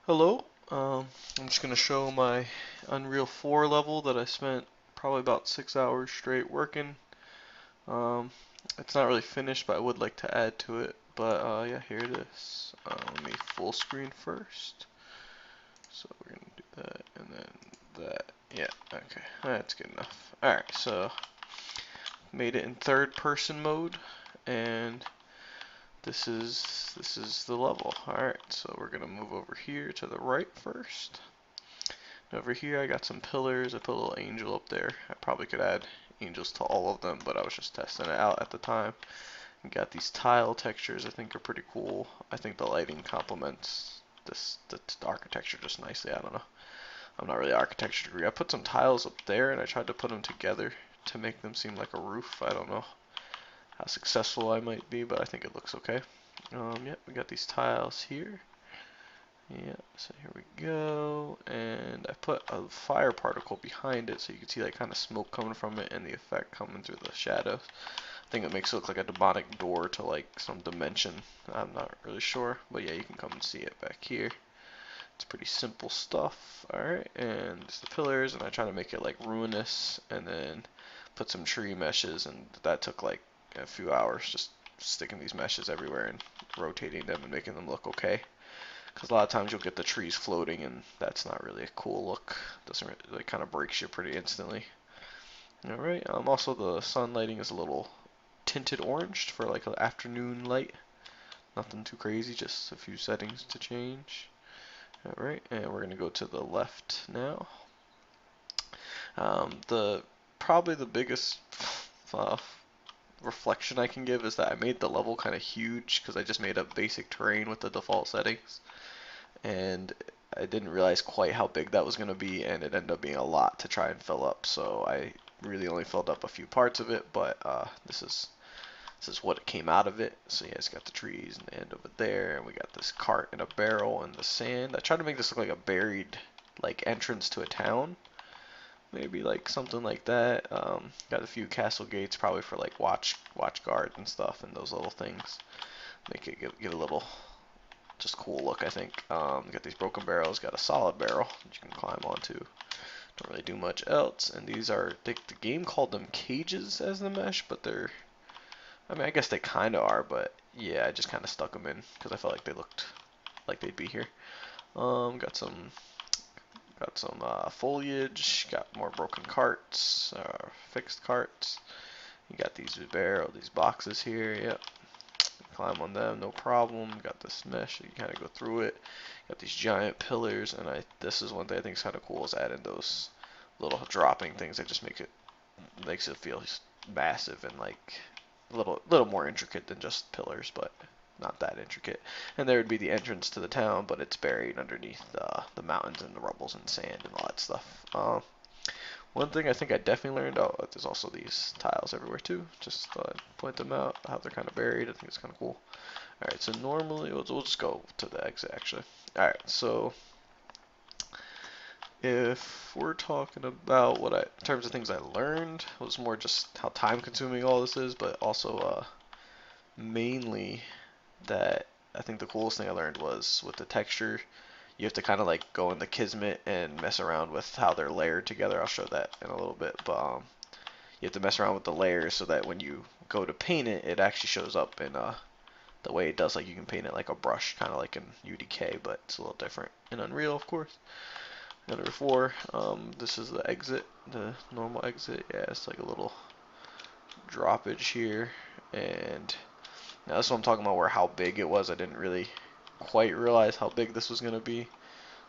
Hello, I'm just going to show my Unreal 4 level that I spent probably about 6 hours straight working. Um, it's not really finished, but I would like to add to it. But yeah, here it is. Let me full screen first. So we're going to do that and then that. Yeah, okay, that's good enough. Alright, so made it in third person mode, and this is the level. Alright, so we're going to move over here to the right first. Over here I got some pillars. I put a little angel up there. I probably could add angels to all of them, but I was just testing it out at the time. And got these tile textures I think are pretty cool. I think the lighting complements the architecture just nicely. I don't know. I'm not really architecture degree. I put some tiles up there and I tried to put them together to make them seem like a roof. I don't know how successful I might be, but I think it looks okay. Yeah, we got these tiles here. Yeah, so here we go, and I put a fire particle behind it so you can see like kind of smoke coming from it and the effect coming through the shadows. I think it makes it look like a demonic door to like some dimension. I'm not really sure, but yeah, you can come and see it back here. It's pretty simple stuff. Alright, and it's the pillars, and I try to make it like ruinous, and then put some tree meshes, and that took like a few hours just sticking these meshes everywhere and rotating them and making them look okay. Because a lot of times you'll get the trees floating, and that's not really a cool look. Doesn't really, it kind of breaks you pretty instantly. All right. Also, the sun lighting is a little tinted orange for like an afternoon light. Nothing too crazy, just a few settings to change. All right, and we're gonna go to the left now. The probably the biggest uh, reflection I can give is that I made the level kind of huge because I just made up basic terrain with the default settings, and I didn't realize quite how big that was going to be, and it ended up being a lot to try and fill up. So I really only filled up a few parts of it, but this is what it came out of it. So yeah, it's got the trees and the end over there, and we got this cart and a barrel and the sand. I tried to make this look like a buried like entrance to a town, maybe like something like that. Got a few castle gates, probably for like watch guards and stuff, and those little things make it give a little just cool look, I think. Got these broken barrels, got a solid barrel that you can climb onto. Don't really do much else. And these are, the game called them cages as the mesh, but they're, I mean, I guess they kind of are, but yeah, I just kind of stuck them in because I felt like they looked like they'd be here. Got some foliage, got more broken carts, fixed carts. You got these boxes here, yep. Climb on them, no problem. Got this mesh, you kind of go through it. Got these giant pillars, and this is one thing I think is kind of cool is adding those little dropping things that just makes it feel massive and like a little more intricate than just pillars, but not that intricate. And there would be the entrance to the town, but it's buried underneath the mountains and the rubbles and sand and all that stuff. One thing I think I definitely learned, oh, there's also these tiles everywhere too. Just point them out, how they're kind of buried. I think it's kind of cool. Alright, so normally, we'll just go to the exit actually. Alright, so if we're talking about in terms of things I learned, it was more just how time consuming all this is, but also mainly that I think the coolest thing I learned was with the texture, you have to kind of like go in the Kismet and mess around with how they're layered together. I'll show that in a little bit, but you have to mess around with the layers so that when you go to paint it, it actually shows up in the way it does. Like you can paint it like a brush, kind of like in UDK, but it's a little different in Unreal, of course. Number 4, this is the exit, the normal exit. Yeah, it's like a little droppage here, and now that's what I'm talking about, where how big it was. I didn't really quite realize how big this was gonna be.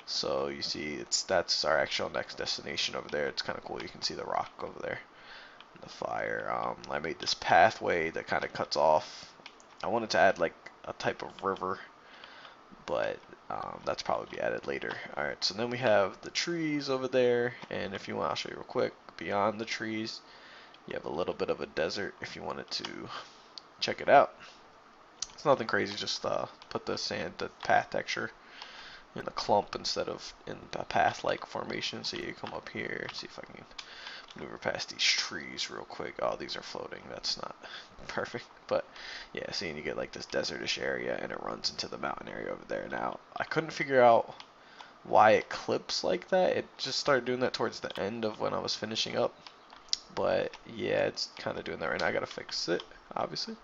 So you see, that's our actual next destination over there. It's kind of cool. You can see the rock over there, and the fire. I made this pathway that kind of cuts off. I wanted to add like a type of river, but that's probably be added later. Alright, so then we have the trees over there, and if you want, I'll show you real quick. Beyond the trees, you have a little bit of a desert if you wanted to check it out. It's nothing crazy, just put the path texture in a clump instead of in a path-like formation. So you come up here, see if I can maneuver past these trees real quick. Oh, these are floating. That's not perfect. But yeah, see, and you get like this desertish area, and it runs into the mountain area over there. Now, I couldn't figure out why it clips like that. It just started doing that towards the end of when I was finishing up. But yeah, it's kind of doing that right now. I gotta fix it, obviously.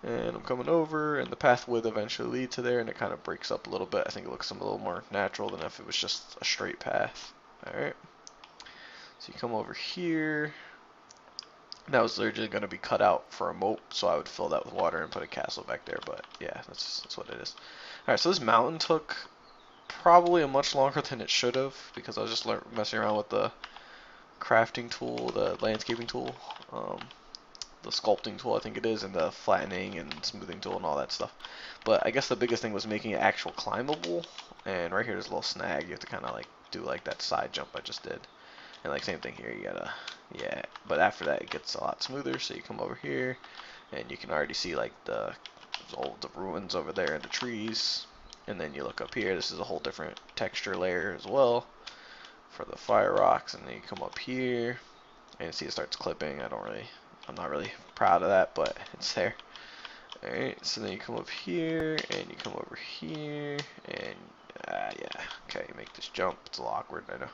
And I'm coming over, and the path would eventually lead to there, and it kind of breaks up a little bit. I think it looks a little more natural than if it was just a straight path. Alright, so you come over here. That was literally going to be cut out for a moat, so I would fill that with water and put a castle back there, but yeah, that's what it is. Alright, so this mountain took probably a much longer than it should have, because I was just messing around with the crafting tool, the landscaping tool, the sculpting tool I think it is, and the flattening and smoothing tool and all that stuff. But I guess the biggest thing was making it actual climbable, and right here there's a little snag. You have to kind of like do like that side jump I just did. And like same thing here, you gotta, yeah, but after that it gets a lot smoother, so you come over here, and you can already see like all the ruins over there and the trees. And then you look up here, this is a whole different texture layer as well for the fire rocks, and then you come up here, and see it starts clipping. I'm not really proud of that, but it's there. Alright, so then you come up here, and you come over here, and yeah, okay, you make this jump. It's a little awkward, I know.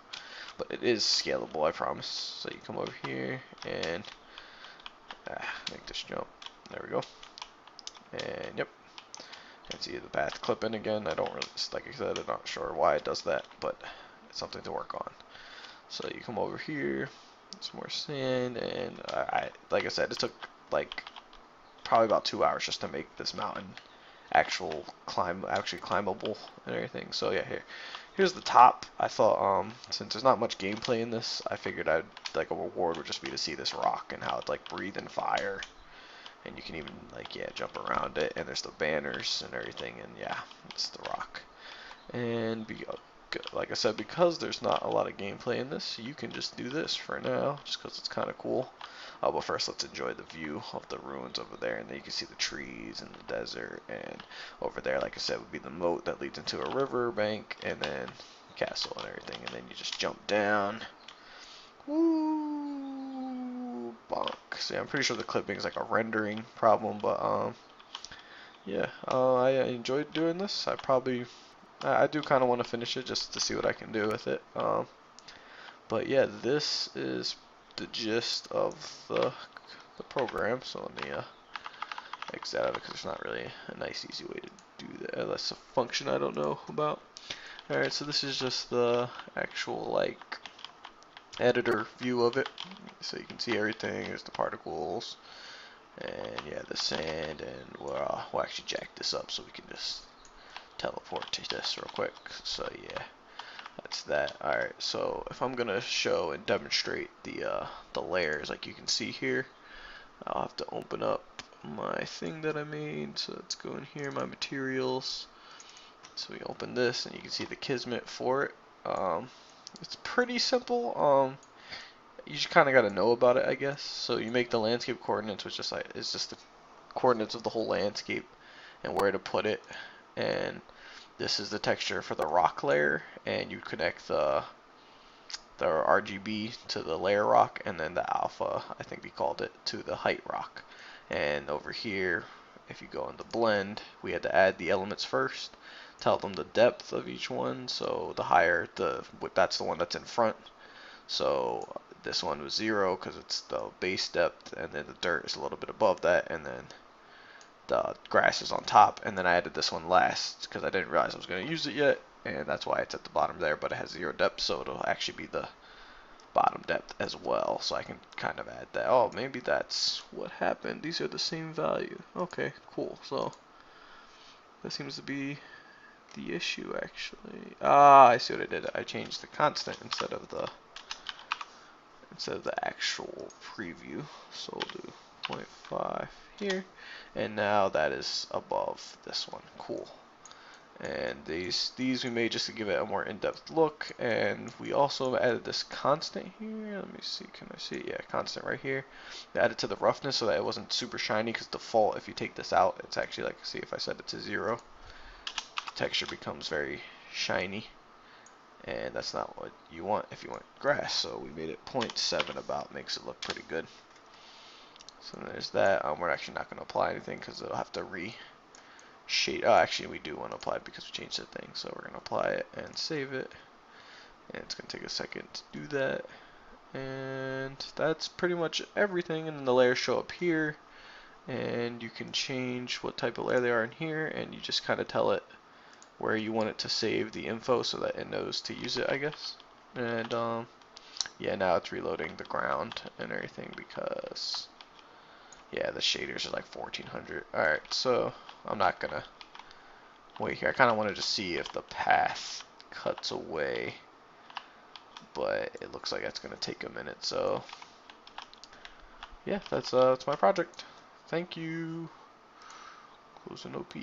But it is scalable, I promise. So you come over here and make this jump. There we go. And yep. And see the path clipping again. I don't really, like I said, I'm not sure why it does that, but it's something to work on. So you come over here, some more sand, and like I said, it took like probably about 2 hours just to make this mountain actually climbable and everything. So yeah, here's the top. I thought since there's not much gameplay in this, I figured I'd like a reward would just be to see this rock and how it like breathe in fire, and you can even like jump around it, and there's the banners and everything, and yeah, it's the rock. And like I said, because there's not a lot of gameplay in this, you can just do this for now, just because it's kind of cool. But first, let's enjoy the view of the ruins over there, and then you can see the trees and the desert, and over there, like I said, would be the moat that leads into a river bank, and then castle and everything, and then you just jump down. Woo! Bonk. So yeah, I'm pretty sure the clipping is like a rendering problem, but yeah, I enjoyed doing this. I do kind of want to finish it just to see what I can do with it. But yeah, this is the gist of the program. So let me exit out of it because there's not really a nice easy way to do that. That's a function I don't know about. Alright, so this is just the actual like editor view of it. So you can see everything. There's the particles, and yeah, the sand, and we'll actually jack this up so we can just teleport to this real quick. So yeah, that's that. Alright, so if I'm gonna show and demonstrate the layers like you can see here, I'll have to open up my thing that I made. So let's go in here, my materials. So we open this, and you can see the Kismet for it. It's pretty simple. You just kind of got to know about it, I guess. So you make the landscape coordinates, which is just the coordinates of the whole landscape and where to put it. And this is the texture for the rock layer, and you connect the RGB to the layer rock, and then the alpha, I think we called it, to the height rock. And over here, if you go into blend, we had to add the elements first, tell them the depth of each one. So the higher, that's the one that's in front. So this one was 0 because it's the base depth, and then the dirt is a little bit above that, and then the grass is on top. And then I added this one last because I didn't realize I was going to use it yet, and that's why it's at the bottom there, but it has 0 depth, so it'll actually be the bottom depth as well. So I can kind of add that. Oh, maybe that's what happened. These are the same value. Okay, cool. So that seems to be the issue, actually. Ah, I see what I did. I changed the constant instead of the actual preview. So we'll do 0.5 here, and now that is above this one. Cool. And these we made just to give it a more in-depth look, and we also added this constant here. Let me see, can I see it? Yeah, constant right here. I added to the roughness so that it wasn't super shiny, because default, if you take this out, it's actually like, see if I set it to 0, the texture becomes very shiny, and that's not what you want if you want grass. So we made it 0.7 about, makes it look pretty good. So there's that. We're actually not going to apply anything because it'll have to shade. Oh, actually, we do want to apply it because we changed the thing. So we're going to apply it and save it. And it's going to take a second to do that. And that's pretty much everything. And then the layers show up here. And you can change what type of layer they are in here. And you just kind of tell it where you want it to save the info so that it knows to use it, I guess. And yeah, now it's reloading the ground and everything because yeah, the shaders are like 1400. Alright, so I'm not gonna wait here. I kind of wanted to see if the path cuts away, but it looks like that's gonna take a minute. So yeah, that's my project. Thanking OP.